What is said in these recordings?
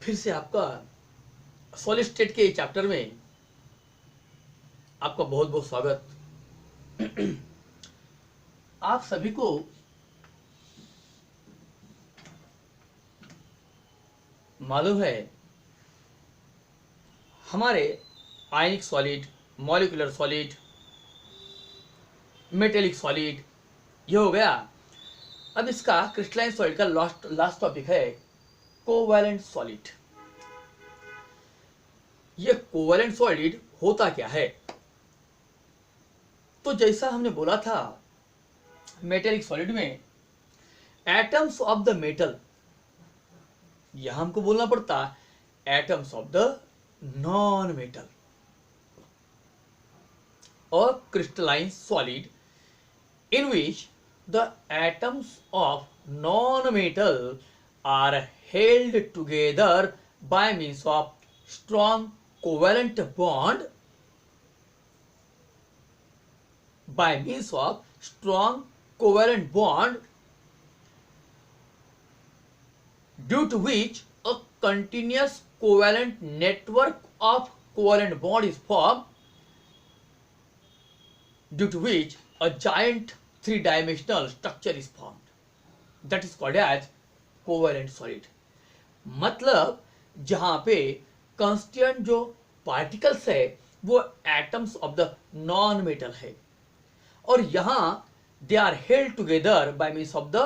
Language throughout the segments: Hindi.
फिर से आपका सॉलिड स्टेट के चैप्टर में आपका बहुत बहुत स्वागत। आप सभी को मालूम है हमारे ionic solid, molecular solid, metallic solid ये हो गया। अब इसका क्रिस्टलाइन सॉलिड का लास्ट टॉपिक है कोवैलेंट सॉलिड। ये कोवैलेंट सॉलिड होता क्या है? तो जैसा हमने बोला था मेटेलिक सॉलिड में एटम्स ऑफ द मेटल, यहां हमको बोलना पड़ता atoms of the non metal. और crystalline solid in which the atoms of non-metal are held together by means of strong covalent bond, due to which a continuous covalent network of covalent bond is formed, due to which a giant three-dimensional structure is formed, that is called as covalent solid। मतलब जहां पे कांस्टेंट जो पार्टिकल्स है वो atoms of the non metal है और यहां they are held together by means of the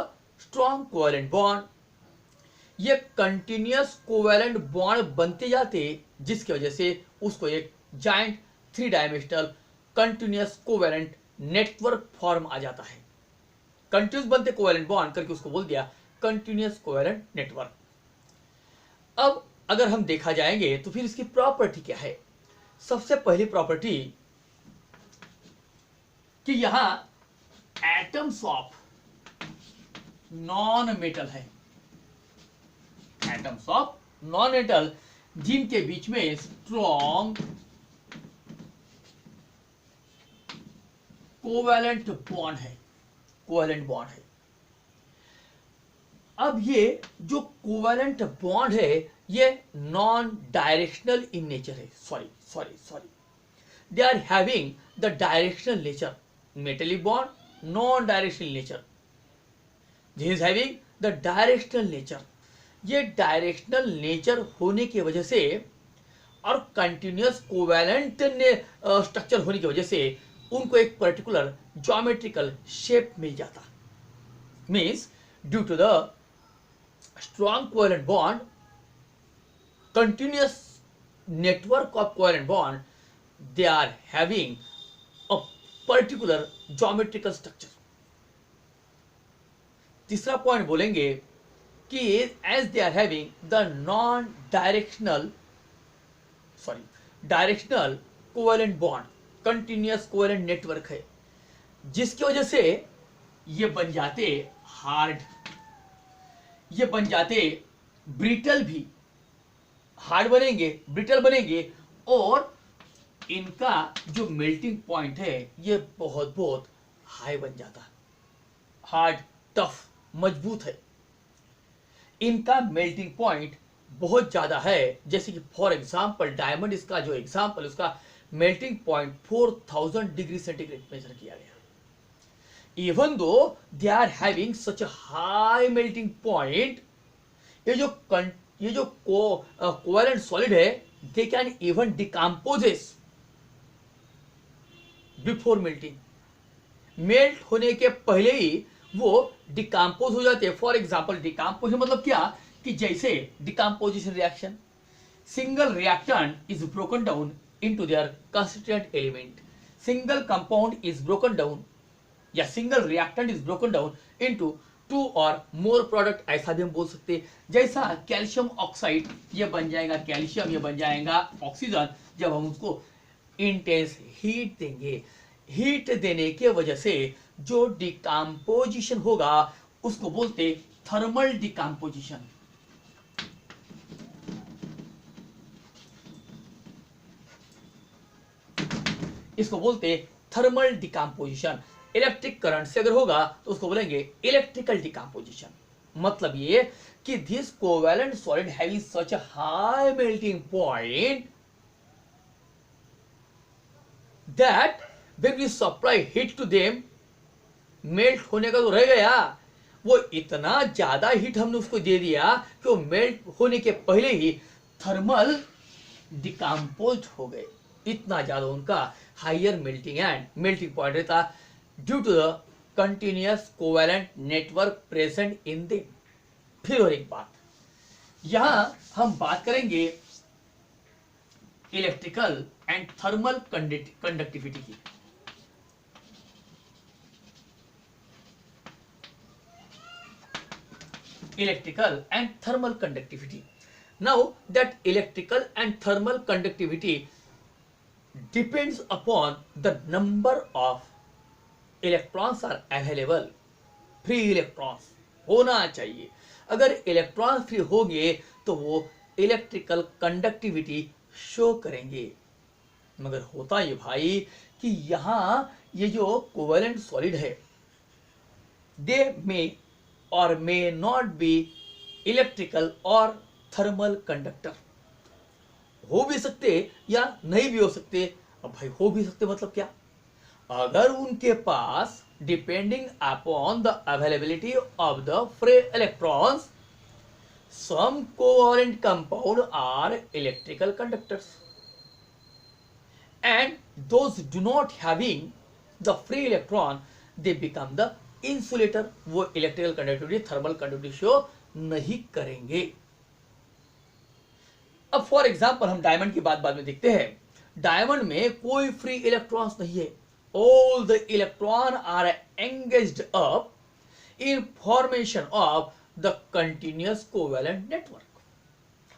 strong covalent bond. ये कंटिन्यूअस कोवैलेंट बॉन्ड बनते जाते जिसकी वजह से उसको एक giant three dimensional continuous covalent network form आ जाता है। कंटिन्यूअस बनते कोवैलेंट बॉन्ड करके उसको बोल दिया कंटिन्यूअस कोवैलेंट नेटवर्क। अब अगर हम देखा जाएंगे तो फिर इसकी प्रॉपर्टी क्या है? सबसे पहली प्रॉपर्टी कि यहां एटम्स ऑफ नॉन मेटल है, एटम्स ऑफ नॉन मेटल जिनके बीच में स्ट्रॉन्ग कोवैलेंट बॉन्ड है, कोवैलेंट बॉन्ड है। अब ये जो कोवैलेंट बॉन्ड है ये नॉन डायरेक्शनल इन नेचर है। Sorry they are having the directional nature. Metallic bond non directional nature, this is having the directional nature. ये डायरेक्शनल नेचर होने की वजह से और कंटिन्यूअस कोवैलेंट स्ट्रक्चर होने की वजह से उनको एक पर्टिकुलर ज्योमेट्रिकल शेप मिल जाता। Means due to the strong covalent bond, continuous network of covalent bond, they are having a particular geometrical structure. तीसरा पॉइंट बोलेंगे कि as they are having the non directional directional covalent bond, continuous covalent network है जिसकी वजह से ये बन जाते हार्ड, ये बन जाते ब्रिटल भी। हार्ड बनेंगे, ब्रिटल बनेंगे और इनका जो मेल्टिंग पॉइंट है ये बहुत बहुत हाई बन जाता। हार्ड, टफ, मजबूत है, इनका मेल्टिंग पॉइंट बहुत ज्यादा है। जैसे कि फॉर एग्जांपल डायमंड, इसका जो एग्जांपल उसका melting point 4000 degree centigrade measure किया गया। Even though they are having such high melting point, ये जो कोवैलेंट सॉलिड है they can even decomposes before melting. Melt होने के पहले ही वो डिकम्पोज हो जाते हैं। फॉर एग्जांपल डिकम्पोजिशन मतलब क्या कि जैसे decomposition reaction, single reactant is broken down into their constituent element, single compound is broken down या single reactant is broken down into two or more product, ऐसा भी हम बोल सकते हैं। जैसा कैल्शियम ऑक्साइड ये बन जाएगा कैल्शियम, ये बन जाएगा ऑक्सीजन जब हम उसको इंटेंस हीट देंगे। हीट देने के वजह से जो डिकम्पोजिशन होगा उसको बोलते थर्मल डिकम्पोजिशन। इसको बोलते थर्मल डिकम्पोजिशन। इलेक्ट्रिक करंट से अगर होगा तो उसको बोलेंगे इलेक्ट्रिकल डिकम्पोजिशन। मतलब ये कि this covalent solid having such a high melting point that when we supply heat to them, melt होने का तो रह गया, वो इतना ज्यादा हीट हमने उसको दे दिया कि वो मेल्ट होने के पहले ही थर्मल डिकम्पोज हो गए। इतना ज्यादा उनका हायर मेल्टिंग पॉइंट रहता due to the continuous covalent network present in them. फिर और एक बात, यहां हम बात करेंगे इलेक्ट्रिकल एंड थर्मल कंडक्टिविटी की। Electrical and thermal conductivity. Now that electrical and thermal conductivity depends upon the number of electrons are available. Free electrons होना चाहिए। अगर इलेक्ट्रॉन फ्री होंगे तो वो इलेक्ट्रिकल कंडक्टिविटी शो करेंगे। मगर होता ये भाई कि यहां ये जो कोवेलेंट सॉलिड है, दे में और मे नॉट बी इलेक्ट्रिकल और थर्मल कंडक्टर। हो भी सकते या नहीं भी हो सकते। अब भाई हो भी सकते मतलब क्या, अगर उनके पास depending upon the availability of the free electrons, some covalent compound are electrical conductors and those do not having the free electron they become the insulator. वो electrical conductivity thermal conductivity show नहीं करेंगे। अब फॉर एग्जांपल हम डायमंड की बात बाद में देखते हैं। डायमंड में कोई फ्री इलेक्ट्रॉन्स नहीं है। All the electron are engaged up in formation of the continuous covalent network.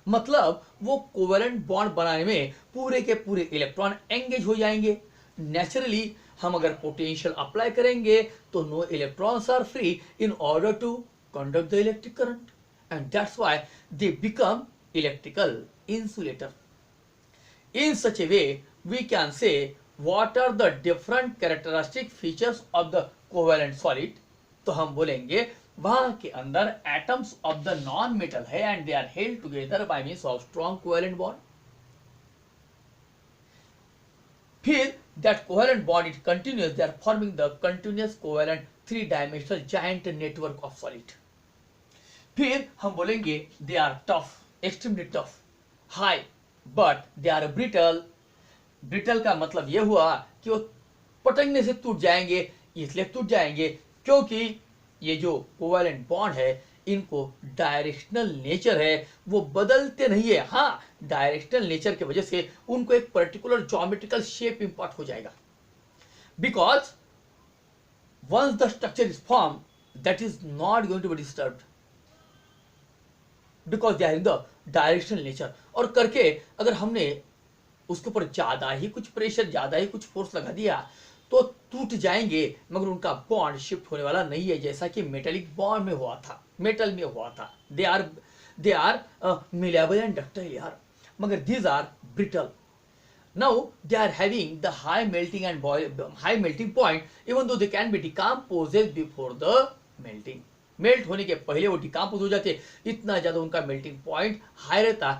मतलब वो कोवेलेंट बॉन्ड बनाने में पूरे के पूरे इलेक्ट्रॉन एंगेज हो जाएंगे। नेचुरली हम अगर पोटेंशियल अप्लाई करेंगे तो no electrons are free in order to conduct the electric current and that's why they become electrical insulator. In such a way, we can say what are the different characteristic features of the covalent solid. तो हम बोलेंगे वहां के अंदर atoms of the non metal है and they are held together by means of strong covalent bond. फिर that covalent bond is continuous, they are forming the continuous covalent three dimensional giant network of solid. फिर हम बोलेंगे they are tough, extremely tough, high but they are brittle. Brittle का मतलब यह हुआ कि वो पटकने से टूट जाएंगे। इसलिए टूट जाएंगे क्योंकि ये जो कोवेलेंट बॉन्ड है इनको डायरेक्शनल नेचर है, वो बदलते नहीं है। हाँ, डायरेक्शनल नेचर की वजह से उनको एक पर्टिकुलर ज्योमेट्रिकल शेप इंपॉर्ट हो जाएगा। Because once the structure is form that is not going to be disturbed because they are in the directional nature. और करके अगर हमने उसके ऊपर ज्यादा ही कुछ प्रेशर, ज्यादा ही कुछ फोर्स लगा दिया तो टूट जाएंगे, मगर उनका बॉन्ड शिफ्ट होने वाला नहीं है, जैसा कि मेटेलिक बॉन्ड में हुआ था, मेटल में हुआ था। They are malleable and ductile यार, मगर these are brittle. Now they are having the high melting point even though they can be decomposed before the melting. Melt होने के पहले वो डिकम्पोज हो जाते, इतना ज्यादा उनका मेल्टिंग पॉइंट हाई रहता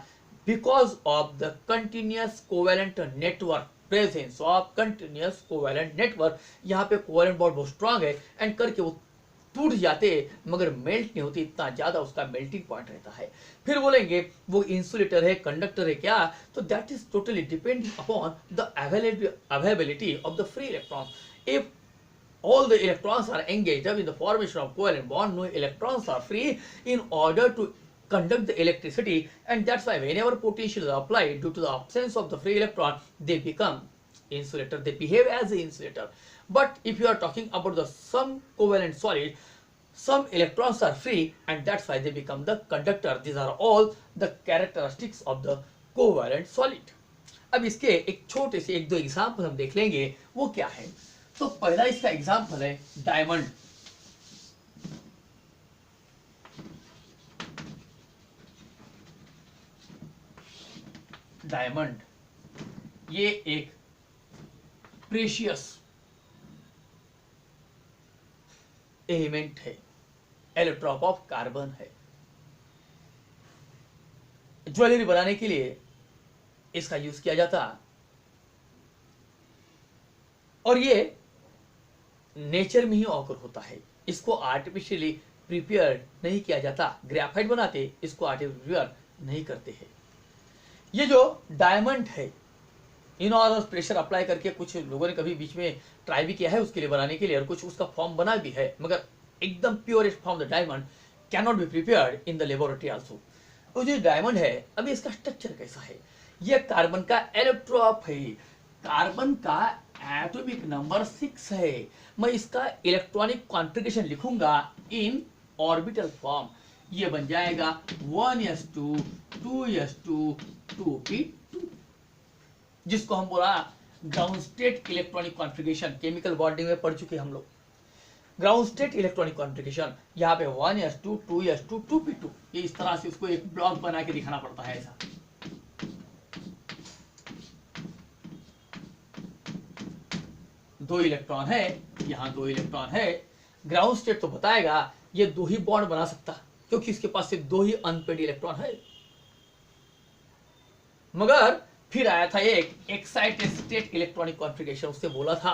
because of the continuous covalent network, presence of continuous covalent network. यहाँ पे कोवेलेंट बॉन्ड बहुत स्ट्रांग है एंड करके वो टूट जाते मगर मेल्ट नहीं होती, इतना ज्यादा उसका मेल्टिंग पॉइंट रहता है। फिर बोलेंगे वो इंसुलेटर है, कंडक्टर है क्या, तो that is totally depending upon the availability of the free electron. If all the electrons are engaged up in the formation of covalent bond, no electrons are free in order to conduct the electricity, and that's why whenever potential is applied due to the absence of the free electron, they become insulator, they behave as an insulator. But if you are talking about the some covalent solid, some electrons are free and that's why they become the conductor. These are all the characteristics of the covalent solid. अब इसके एक छोटे से एक दो एग्जाम्पल हम देख लेंगे, वो क्या है। तो पहला इसका एग्जाम्पल है डायमंड। डायमंड ये एक प्रेशियस एलिमेंट है। एलोट्रॉप ऑफ कार्बन है। ज्वेलरी बनाने के लिए इसका यूज किया जाता, और ये नेचर में ही ऑकर होता है। इसको आर्टिफिशियली प्रिपेयर नहीं किया जाता। ग्रेफाइट बनाते इसको आर्टिफिशियल प्रिपेयर नहीं करते हैं। ये जो डायमंड है, इनऑर्डर प्रेशर अप्लाई करके कुछ लोगों ने कभी बीच में ट्राई भी किया है उसके लिए बनाने के लिए, और कुछ उसका फॉर्म बना भी है, मगर एकदम purest form the diamond can not be prepared in the laboratory also. तो जो डायमंड है, अभी इसका स्ट्रक्चर कैसा है? यह कार्बन का एलेक्ट्रॉप है, कार्बन का एटॉमिक नंबर 6 है। मैं इसका इलेक्ट्रॉनिक कॉन्फ़िगरेशन लिखूंगा इन ऑर्बिटल फॉर्म। ये बन जाएगा 1s2 2s2 2p2, जिसको हम बोला ground state electronic configuration. Chemical bonding में पढ़ चुके हम लोग। ग्राउंड स्टेट इलेक्ट्रॉनिक कॉन्फ़िगरेशन, यहाँ पे 1s2 2s2 2p2, ये इस तरह से उसको एक ब्लॉक बना के दिखाना पड़ता है ऐसा। दो इलेक्ट्रॉन है, यहाँ दो इलेक्ट्रॉन है। ग्राउंड स्टेट तो बताएगा ये दो ही बॉन्ड बना सकता, क्योंकि इसके पास सिर्फ दो ही अनपेड इलेक्ट्रॉन है। मगर फिर आया था एक एक्साइटेड स्टेट इलेक्ट्रॉनिक कॉन्फ़िगरेशन। उससे बोला था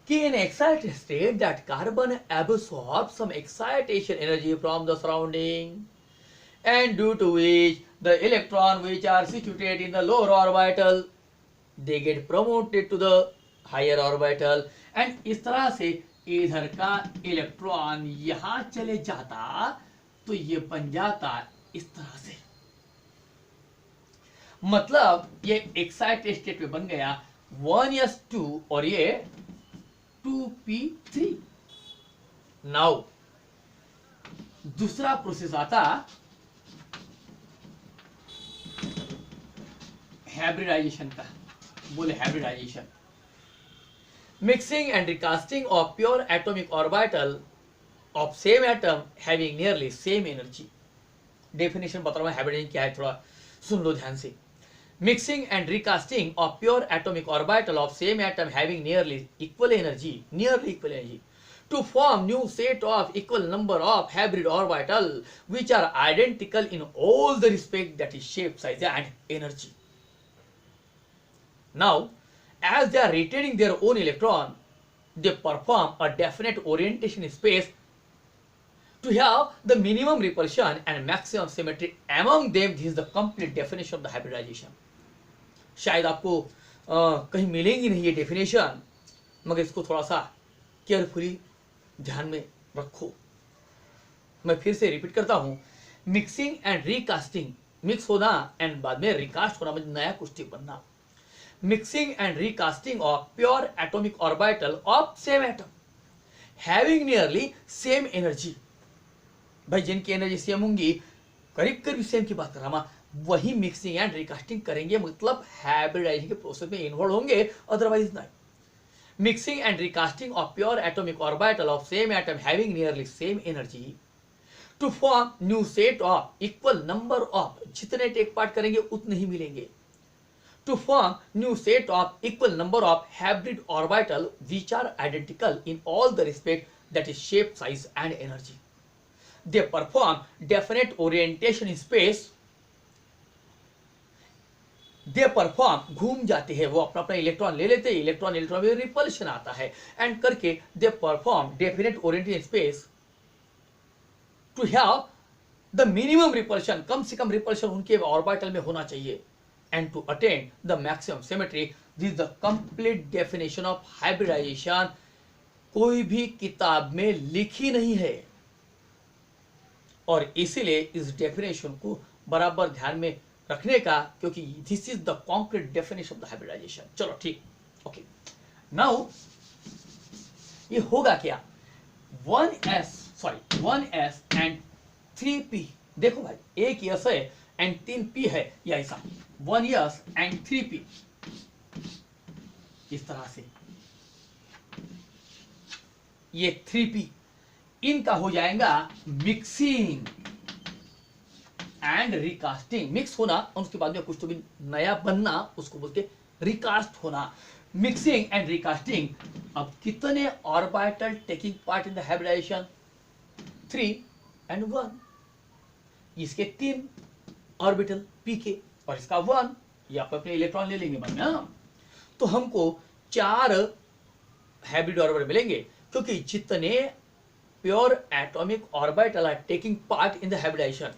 कि in excited state that carbon absorbs some excitation energy from the surrounding, and due to which the electron which are situated in the lower orbital they get promoted to the higher orbital, and इस तरह से इधर का इलेक्ट्रॉन यहां चले जाता तो ये बन जाता इस तरह से। मतलब ये एक्साइटेड स्टेट में बन गया 1s2 और ये 2p3। नाउ दूसरा प्रोसेस आता हाइब्रिडाइजेशन का। बोले hybridization, mixing and recasting of pure atomic orbital of same atom having nearly same energy. Definition बता रहा हूं हाइब्रिडाइजेशन क्या है, थोड़ा सुन लो ध्यान से। Mixing and recasting of pure atomic orbital of same atom having nearly equal energy to form new set of equal number of hybrid orbital which are identical in all the respect, that is shape, size and energy. Now, as they are retaining their own electron, they perform a definite orientation in space to have the minimum repulsion and maximum symmetry among them. This is the complete definition of the hybridization. शायद आपको कहीं मिलेंगी नहीं ये डेफिनेशन, मगर इसको थोड़ा सा केयरफुली ध्यान में रखो। मैं फिर से रिपीट करता हूं, मिक्सिंग एंड रिकास्टिंग, मिक्स होना एंड बाद में रिकास्ट होना, मतलब नया कुछ बनना। Mixing and recasting of pure atomic orbital of same atom having nearly same energy. भाई जिनकी एनर्जी सेम होंगी, करीब करीब सेम की बात कर रहा हूं, वही मिक्सिंग एंड रिकास्टिंग करेंगे, मतलब हाइब्रिडाइजेशन के प्रोसेस में इन्वॉल्व होंगे, अदरवाइज नहीं। Mixing and recasting of pure atomic orbital of same atom having nearly same energy to form new set of equal number of, जितने टेक पार्ट करेंगे उतने ही मिलेंगे, to form new set of equal number of hybrid orbital which are identical in all the respect, that is shape, size and energy. They perform definite orientation in space, they perform, घूम जाते हैं वो, अपना अपना इलेक्ट्रॉन ले लेते हैं, इलेक्ट्रॉन में रिपल्शन आता है, एंड करके they perform definite orientation space to have the minimum repulsion, कम से कम रिपल्शन उनके ऑर्बिटल में होना चाहिए, and to attain the maximum symmetry. This the complete definition of hybridization. कोई भी किताब में लिखी नहीं है, और इसीलिए इस डेफिनेशन को बराबर ध्यान में रखने का, क्योंकि this is the concrete definition of the hybridization. चलो ठीक, ओके। नाउ ये होगा क्या, 1s एंड 3p। देखो भाई, एक यस है एंड 3p है, या ऐसा 1s एंड 3p, इस तरह से ये 3p, इनका हो जाएगा मिक्सिंग एंड रिकास्टिंग। मिक्स होना और उसके बाद में कुछ तो भी नया बनना, उसको बोलते रिकास्ट होना। Mixing and recasting. अब कितने orbital taking part in the hybridization? 3 and 1, इसके 3 ऑर्बिटल p के और इसका 1, ये आप अपने इलेक्ट्रॉन ले लेंगे बाद में। हाँ, तो हमको 4 हाइब्रिड ऑर्बिटल मिलेंगे, क्योंकि जितने pure atomic orbital are taking part in the hybridization,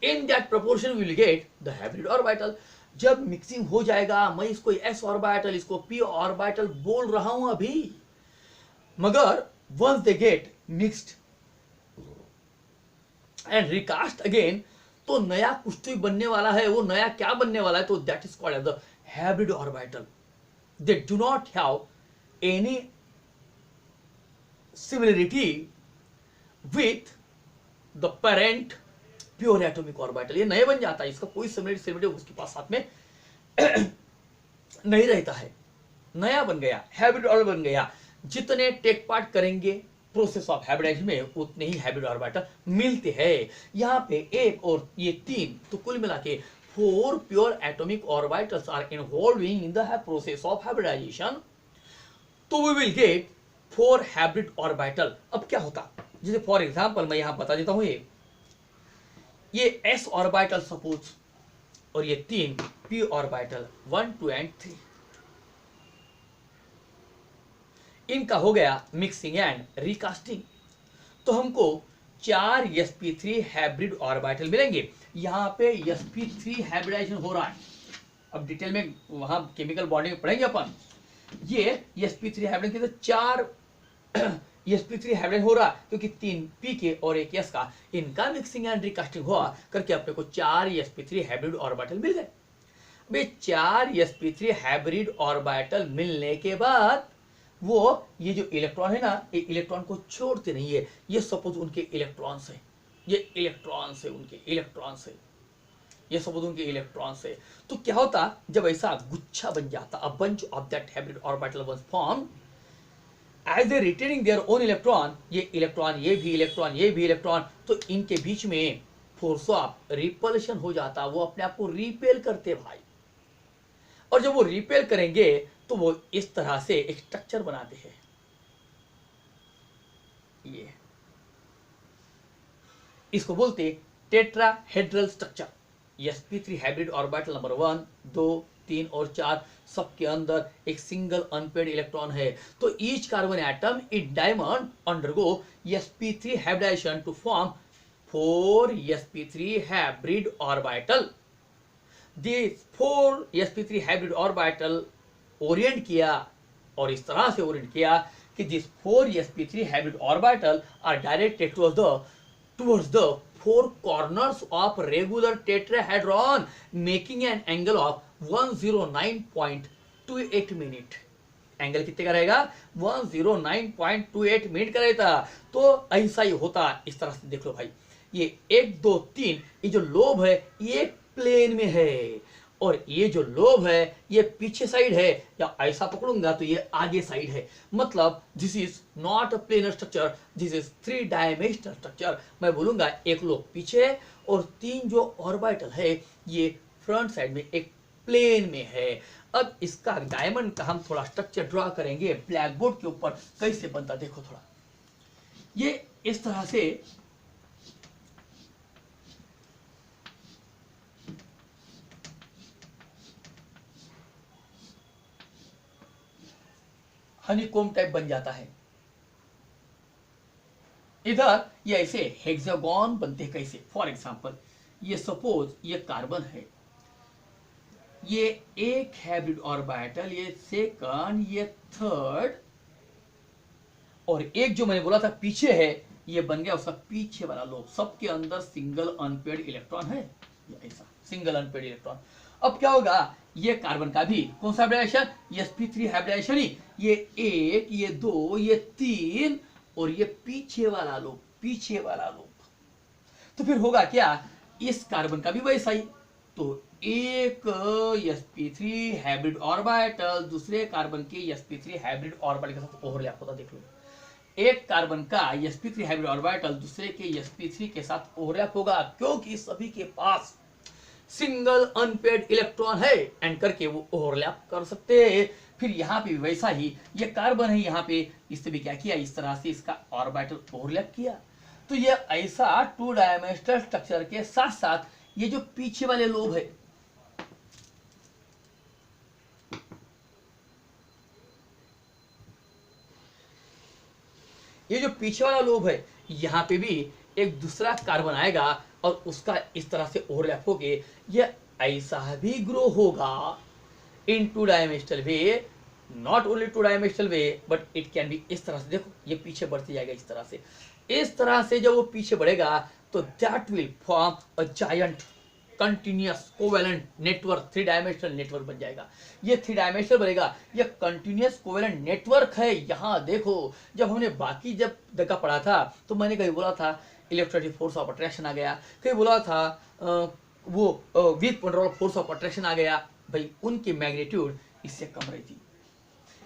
in that proportion we will get the hybrid orbital. जब मिक्सिंग हो जाएगा, मैं इसको s ऑर्बिटल, इसको p ऑर्बिटल बोल रहा हूं अभी, मगर once they get mixed and recast again, तो नया कुछ तो बनने वाला है। वो नया क्या बनने वाला है? तो that is called as the hybrid orbital. They do not have any similarity with the parent pure atomic orbital. ये नए बन जाता है, इसका कोई सिमिलरिटी उसके पास साथ में नहीं रहता है। नया बन गया, हाइब्रिड ऑर्बिटल बन गया। जितने टेक पार्ट करेंगे प्रोसेस ऑफ हाइब्रिडाइजेशन में, उतने ही हाइब्रिड ऑर्बिटल मिलते हैं। यहाँ पे 1 और ये 3, तो कुल मिला के 4 pure atomic orbitals are involving in the process of hybridization. तो we will get 4 hybrid orbital. अब क्या होता, जैसे फॉर एग्जांपल मैं यहां बता देता हूं, ये s ऑर्बिटल सपोज, और ये 3 p ऑर्बिटल 1 2 एंड 3, इनका हो गया मिक्सिंग एंड रिकास्टिंग। तो हमको 4 sp3 हाइब्रिड ऑर्बिटल मिलेंगे। यहां पे sp3 हाइब्रिडाइजेशन हो रहा है, अब डिटेल में वहां केमिकल बॉन्डिंग पढ़ेंगे अपन। ये sp3 हाइब्रिड के 4 sp3 हाइब्रिड हो रहा है, क्योंकि 3 p के और 1 s का, इनका मिक्सिंग एंड रिकास्टिंग हुआ करके अपने को 4 sp3 हाइब्रिड ऑर्बिटल मिल गए। वे 4 sp3 हाइब्रिड ऑर्बिटल मिलने के बाद वो ये जो इलेक्ट्रॉन है ना, ये इलेक्ट्रॉन को छोड़ते नहीं है। ये सपोज उनके इलेक्ट्रॉन्स है, ये इलेक्ट्रॉन्स है, उनके इलेक्ट्रॉन्स है, ये सपोज उनके इलेक्ट्रॉन्स है। तो क्या होता, जब ऐसा गुच्छा बन जाता, a bunch of that hybrid orbital was form, as they retaining their own electron, ये इलेक्ट्रॉन, ये भी इलेक्ट्रॉन, ये भी इलेक्ट्रॉन, तो इनके बीच में फोर्स ऑफ रिपल्शन हो जाता, वो अपने आप को रिपेल करते भाई। और जब वो रिपेल करेंगे तो वो इस तरह से एक स्ट्रक्चर बनाते हैं। ये इसको बोलते tetrahedral structure. sp3 hybrid orbital number 1 2 3 और 4 सबके अंदर एक सिंगल अनपेयर्ड इलेक्ट्रॉन है। तो each carbon atom in diamond undergo sp3 hybridization to form 4 sp3 hybrid orbital. This 4 sp3 hybrid orbital orient किया, और इस तरह से ओरिएंट किया कि this 4 sp3 hybrid orbital are directed towards the 4 corners of regular tetrahedron, making an angle of 109.28 minute. Angle कितने का रहेगा? 109.28 मिनट का रहता। तो ऐसा ही होता, इस तरह से देख लो भाई, ये 1 2 3, ये जो लोब है ये प्लेन में है, और ये जो लोब है ये पीछे साइड है, या ऐसा पकड़ूंगा तो ये आगे साइड है। मतलब this is not a planar structure, this is 3 dimensional structure. मैं बोलूंगा एक लोब पीछे और 3 जो ऑर्बिटल है ये फ्रंट साइड में एक प्लेन में है। अब इसका डायमंड का हम थोड़ा स्ट्रक्चर ड्रॉ करेंगे ब्लैक बोर्ड के ऊपर, कैसे बनता देखो थोड़ा। ये इस तरह से हनीकॉम्ब टाइप बन जाता है। इधर ये ऐसे हेक्सागोन बनते हैं। कैसे? फॉर एग्जांपल ये सपोज ये कार्बन है, ये एक हाइब्रिड ऑर्बिटल, ये सेकंड, ये थर्ड, और एक जो मैंने बोला था पीछे है, ये बन गया उसका पीछे वाला लोब। सबके अंदर सिंगल अनपेयर्ड इलेक्ट्रॉन है, ये ऐसा सिंगल अनपेयर्ड इलेक्ट्रॉन। अब क्या होगा, ये कार्बन का भी कौन सा हाइब्रिडाइजेशन? sp3 हाइब्रिडाइजेशन ही। ये 1, ये 2, ये 3, और ये पीछे वाला लोब, पीछे वाला लोब। तो फिर होगा क्या, इस कार्बन का भी वैसा ही। तो एक sp3 हाइब्रिड ऑर्बिटल दूसरे कार्बन के sp3 हाइब्रिड ऑर्बिटल के साथ ओवरलैप होता, देख लो। एक कार्बन का sp3 हाइब्रिड ऑर्बिटल दूसरे के sp3 के साथ ओवरलैप होगा, क्योंकि सभी के पास सिंगल अनपेयर्ड इलेक्ट्रॉन है, एंड करके वो ओवरलैप कर सकते हैं। फिर यहाँ पे वैसा ही, ये कार्बन है, यहाँ पे इससे भी क्या किया, इस तरह से इसका ऑर्बिटल ओवरलैप किया। तो ये ऐसा टू डायमेंशनल स्ट्रक्चर के साथ साथ ये जो पीछे वाले लोब है, ये जो पीछे वाला लोब है, यहां पे भी एक दूसरा कार्बन आएगा और उसका इस तरह से ओवरलैप होके ये ऐसा भी ग्रो होगा in two dimensional way, not only two dimensional way but it can be. इस तरह से देखो ये पीछे बढ़ते जाएगा इस तरह से, इस तरह से जब वो पीछे बढ़ेगा तो that will form a giant continuous covalent network, three dimensional network बन जाएगा। ये थ्री डायमेंशनल बनेगा, ये कंटिन्यूअस कोवेलेंट नेटवर्क है। यहाँ देखो जब हमने बाकी जब जगह पढ़ा था तो मैंने कहीं बोला था इलेक्ट्रोस्टैटिक फोर्स ऑफ अट्रैक्शन आ गया, कहीं बोला था वो weak control force of attraction आ गया, भाई उनकी मैग्नीट्यूड इससे कम रही थी।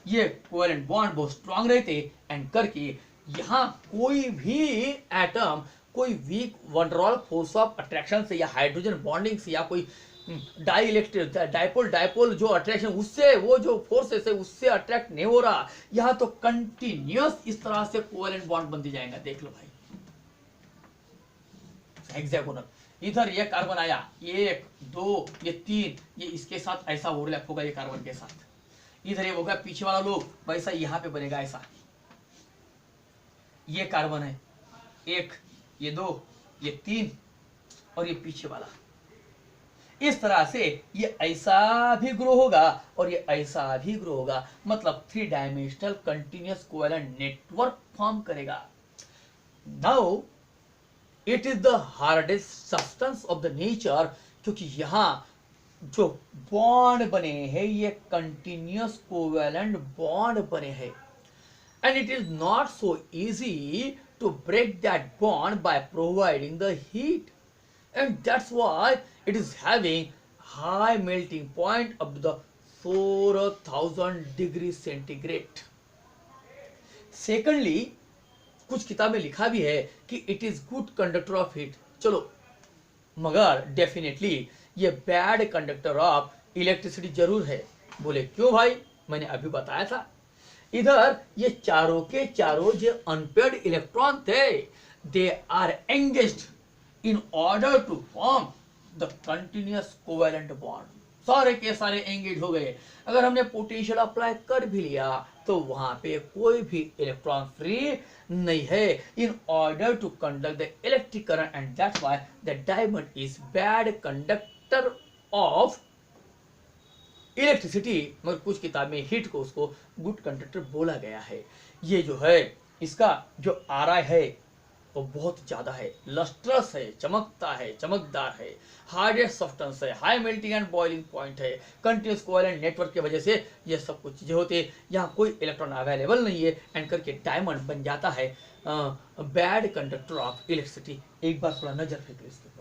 ये कोवेलेंट बॉन्ड बहुत स्ट्रांग रहते एंड करके यहाँ कोई भी एटम कोई weak van der Waals force of attraction से या हाइड्रोजन बॉन्डिंग से या कोई डाई इलेक्ट्रिक डाइपोल डाइपोल जो अट्रैक्शन उससे वो जो फोर्सेस है उससे अट्रैक्ट नहीं हो रहा, यहाँ तो कंटिन्यूअस इस तरह से कोवेलेंट बॉन्ड बनते जाएगा। देख लो भाई हेक्सागोनल, इधर ये कार्बन आया 1 2 ये 3, ये इसके साथ ऐसा ओवरलैप होगा ये कार्बन के साथ, इधर ये होगा पीछे वाला लोग वैसा यहाँ पे बनेगा ऐसा, ये कार्बन है 1 ये 2 ये 3 और ये पीछे वाला, इस तरह से ये ऐसा भी ग्रो होगा और ये ऐसा भी ग्रो होगा, मतलब three dimensional continuous covalent network form करेगा। Now it is the hardest substance of the nature, क्योंकि यहाँ जो बॉन्ड बने हैं ये कंटिन्यूअस कोवेलेंट बॉन्ड बने हैं and it is not so easy to break that bond by providing the heat, and that's why it is having high melting point of the 4000 degree centigrade. Secondly, कुछ किताब में लिखा भी है कि it is good conductor of heat, चलो मगर डेफिनेटली ये बैड कंडक्टर ऑफ इलेक्ट्रिसिटी जरूर है। बोले क्यों भाई, मैंने अभी बताया था, इधर ये चारों के चारों जो अनपेयर्ड इलेक्ट्रॉन थे they are engaged in order to form the continuous covalent bond, सारे के सारे एंगेज हो गए। अगर हमने पोटेंशियल अप्लाई कर भी लिया तो वहां पे कोई भी इलेक्ट्रॉन फ्री नहीं है in order to conduct the electric current, and that's why the diamond is bad conductor of electricity, मगर कुछ किताब में हीट को उसको गुड कंडक्टर बोला गया है। ये जो है इसका जो आरआई है वो बहुत ज्यादा है, लस्ट्रस है, चमकता है, चमकदार है, हार्डेस्ट सब्सटेंस है, high melting and boiling point है, कंटिन्यूअस कोवेलेंट नेटवर्क की वजह से ये सब कुछ चीजें होती है। यहाँ कोई इलेक्ट्रॉन अवेलेबल नहीं है एंड करके डायमंड बन जाता है बैड कंडक्टर ऑफ इलेक्ट्रिसिटी। एक बार थोड़ा नजर फेंक लो इसके ऊपर।